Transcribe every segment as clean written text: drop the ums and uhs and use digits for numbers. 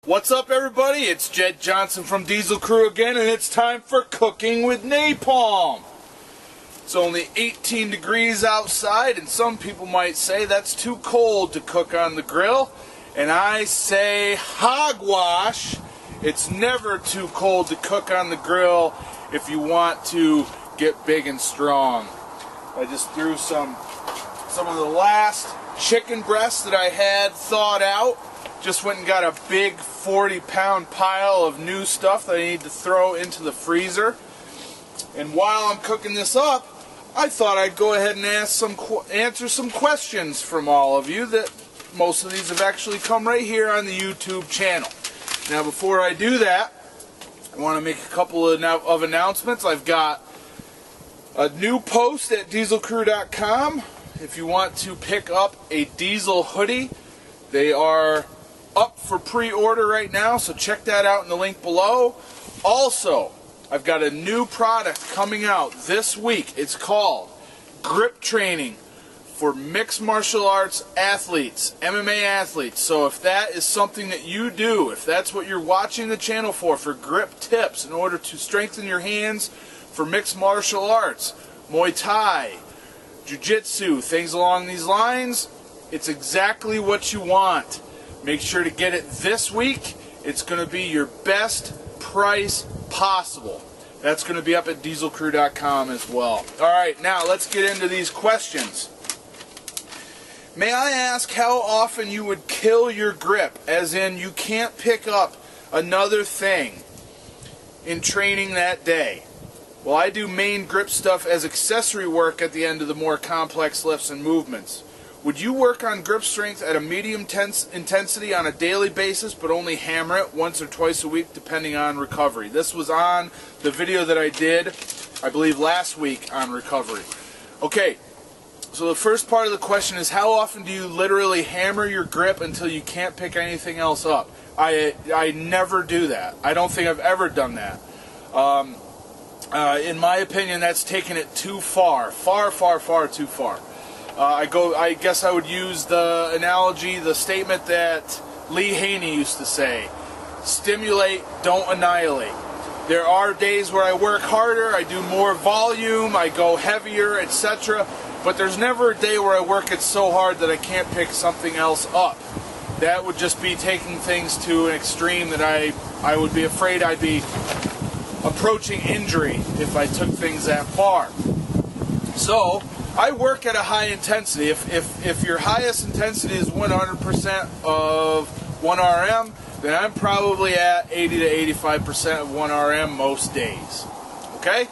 What's up, everybody? It's Jed Johnson from Diesel Crew again, and it's time for Cooking with Napalm. It's only 18 degrees outside, and some people might say that's too cold to cook on the grill. And I say hogwash. It's never too cold to cook on the grill if you want to get big and strong. I just threw some of the last chicken breasts that I had thawed out. Just went and got a big 40-pound pile of new stuff that I need to throw into the freezer. And while I'm cooking this up, I thought I'd go ahead and answer some questions from all of you. That most of these have actually come right here on the YouTube channel. Now, before I do that, I want to make a couple of announcements. I've got a new post at dieselcrew.com. If you want to pick up a diesel hoodie, they are up for pre-order right now, so check that out in the link below. Also, I've got a new product coming out this week. It's called Grip Training for Mixed Martial Arts Athletes, MMA athletes. So if that is something that you do, if that's what you're watching the channel for grip tips in order to strengthen your hands for mixed martial arts, Muay Thai, Jiu-Jitsu, things along these lines, it's exactly what you want. Make sure to get it this week. It's going to be your best price possible. That's going to be up at dieselcrew.com as well. Alright, now let's get into these questions. May I ask how often you would kill your grip, as in you can't pick up another thing in training that day? Well, I do main grip stuff as accessory work at the end of the more complex lifts and movements. Would you work on grip strength at a medium intensity on a daily basis, but only hammer it once or twice a week depending on recovery? This was on the video that I did, I believe, last week on recovery. Okay, so the first part of the question is, how often do you literally hammer your grip until you can't pick anything else up? I never do that. I don't think I've ever done that. In my opinion, that's taken it too far. Far too far. I guess I would use the analogy, the statement that Lee Haney used to say: stimulate, don't annihilate. There are days where I work harder, I do more volume, I go heavier, etc. But there's never a day where I work it so hard that I can't pick something else up. That would just be taking things to an extreme that I would be afraid I'd be approaching injury if I took things that far. So I work at a high intensity. If your highest intensity is 100% of 1 RM, then I'm probably at 80 to 85% of 1 RM most days. Okay?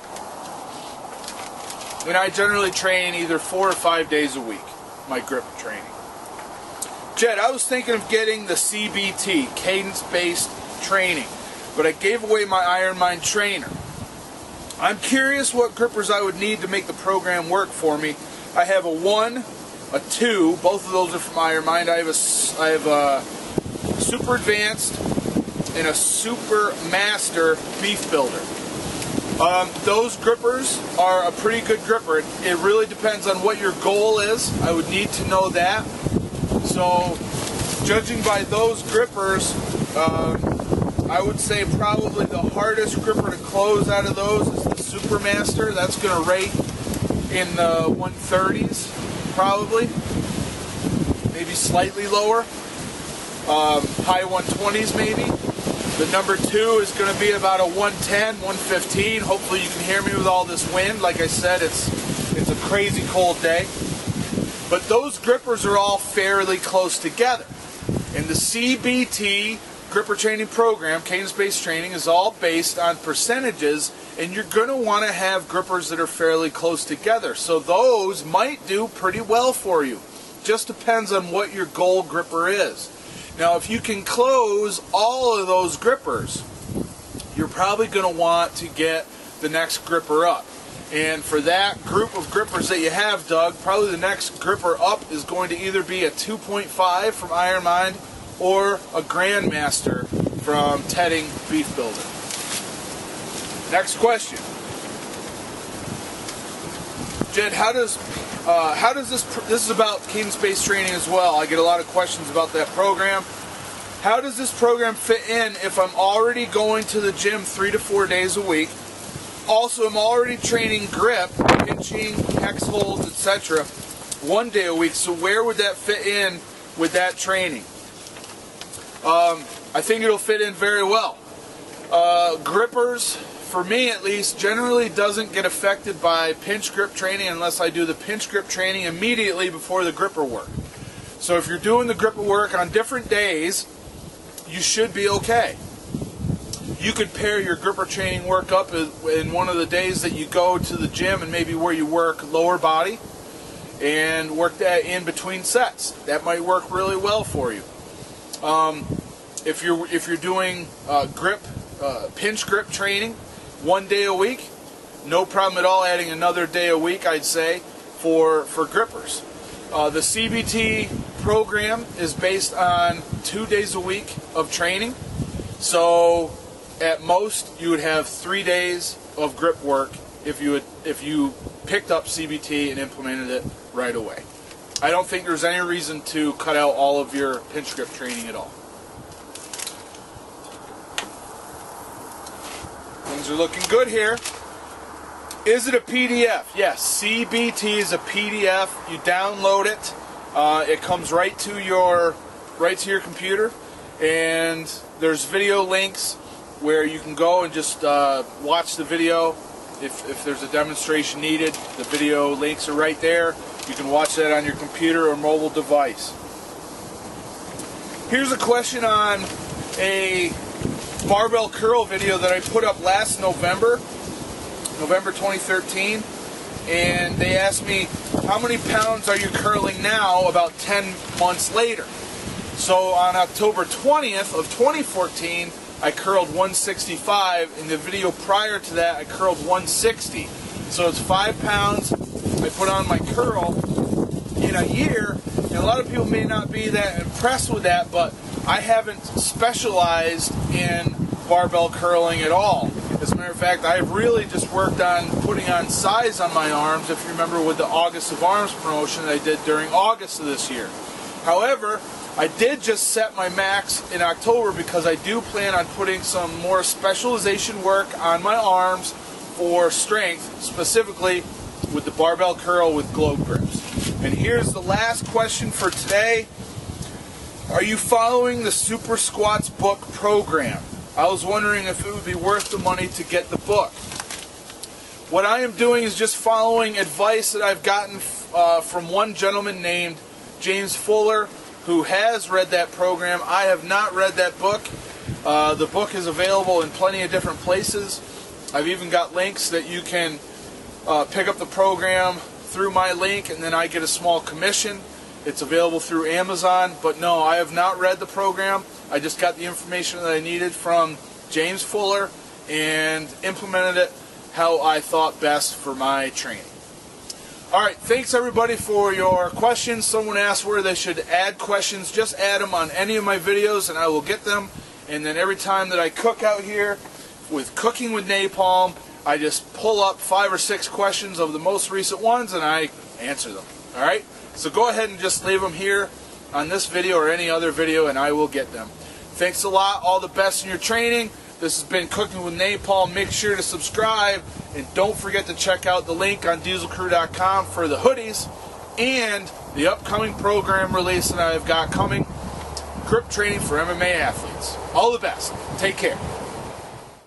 And I generally train either 4 or 5 days a week, my grip training. Jed, I was thinking of getting the CBT, cadence-based training, but I gave away my Iron Mind trainer. I'm curious what grippers I would need to make the program work for me. I have a 1, a 2, both of those are from Iron Mind. I have a Super Advanced and a Super Master Beef Builder. Those grippers are a pretty good gripper. It really depends on what your goal is. I would need to know that. So, judging by those grippers, I would say probably the hardest gripper to close out of those is the Super Master. That's going to rate in the 130s, probably. Maybe slightly lower. High 120s, maybe. The number 2 is going to be about a 110, 115. Hopefully you can hear me with all this wind. Like I said, it's a crazy cold day. But those grippers are all fairly close together. And the CBT gripper training program, cadence-based training, is all based on percentages, and you're going to want to have grippers that are fairly close together. So those might do pretty well for you. Just depends on what your goal gripper is. Now, if you can close all of those grippers, you're probably going to want to get the next gripper up. And for that group of grippers that you have, Doug, probably the next gripper up is going to either be a 2.5 from Iron Mind or a Grandmaster from Tedding Beef Builder. Next question. Jed, how does this is about cadence-based training as well. I get a lot of questions about that program. how does this program fit in if I'm already going to the gym 3 to 4 days a week? Also, I'm already training grip, pinching, hex holds, etc. 1 day a week. So where would that fit in with that training? I think it'll fit in very well. Grippers, for me at least, generally doesn't get affected by pinch grip training unless I do the pinch grip training immediately before the gripper work. So if you're doing the gripper work on different days, you should be okay. You could pair your gripper training work up in one of the days that you go to the gym and maybe where you work lower body and work that in between sets. That might work really well for you. If you're doing pinch grip training 1 day a week, no problem at all adding another day a week, I'd say, for grippers. The CBT program is based on 2 days a week of training, so at most you would have 3 days of grip work if you picked up CBT and implemented it right away. I don't think there's any reason to cut out all of your pinch grip training at all. Things are looking good here. Is it a PDF? Yes, CBT is a PDF. You download it. It comes right to your computer, and there's video links where you can go and just watch the video. If there's a demonstration needed, the video links are right there. You can watch that on your computer or mobile device. Here's a question on a barbell curl video that I put up last November 2013, and they asked me, how many pounds are you curling now about 10 months later? So on October 20th of 2014, I curled 165. In the video prior to that, I curled 160. So it's 5 pounds I put on my curl in a year, and a lot of people may not be that impressed with that, but I haven't specialized in barbell curling at all. As a matter of fact, I've really just worked on putting on size on my arms, if you remember with the August of Arms promotion that I did during August of this year. However, I did just set my max in October because I do plan on putting some more specialization work on my arms for strength, specifically with the barbell curl with globe grips. And here's the last question for today. Are you following the Super Squats book program? I was wondering if it would be worth the money to get the book. What I am doing is just following advice that I've gotten from one gentleman named James Fuller, who has read that program. I have not read that book. The book is available in plenty of different places. I've even got links that you can pick up the program through my link, and then I get a small commission. It's available through Amazon, but no, I have not read the program. I just got the information that I needed from James Fuller and implemented it how I thought best for my training. Alright, thanks everybody for your questions. Someone asked where they should add questions. Just add them on any of my videos and I will get them. And then every time that I cook out here with Cooking with Napalm, I just pull up 5 or 6 questions of the most recent ones and I answer them. Alright? So go ahead and just leave them here on this video or any other video and I will get them. Thanks a lot. All the best in your training. This has been Cooking with Napalm. Make sure to subscribe and don't forget to check out the link on dieselcrew.com for the hoodies and the upcoming program release that I've got coming, grip training for MMA athletes. All the best. Take care.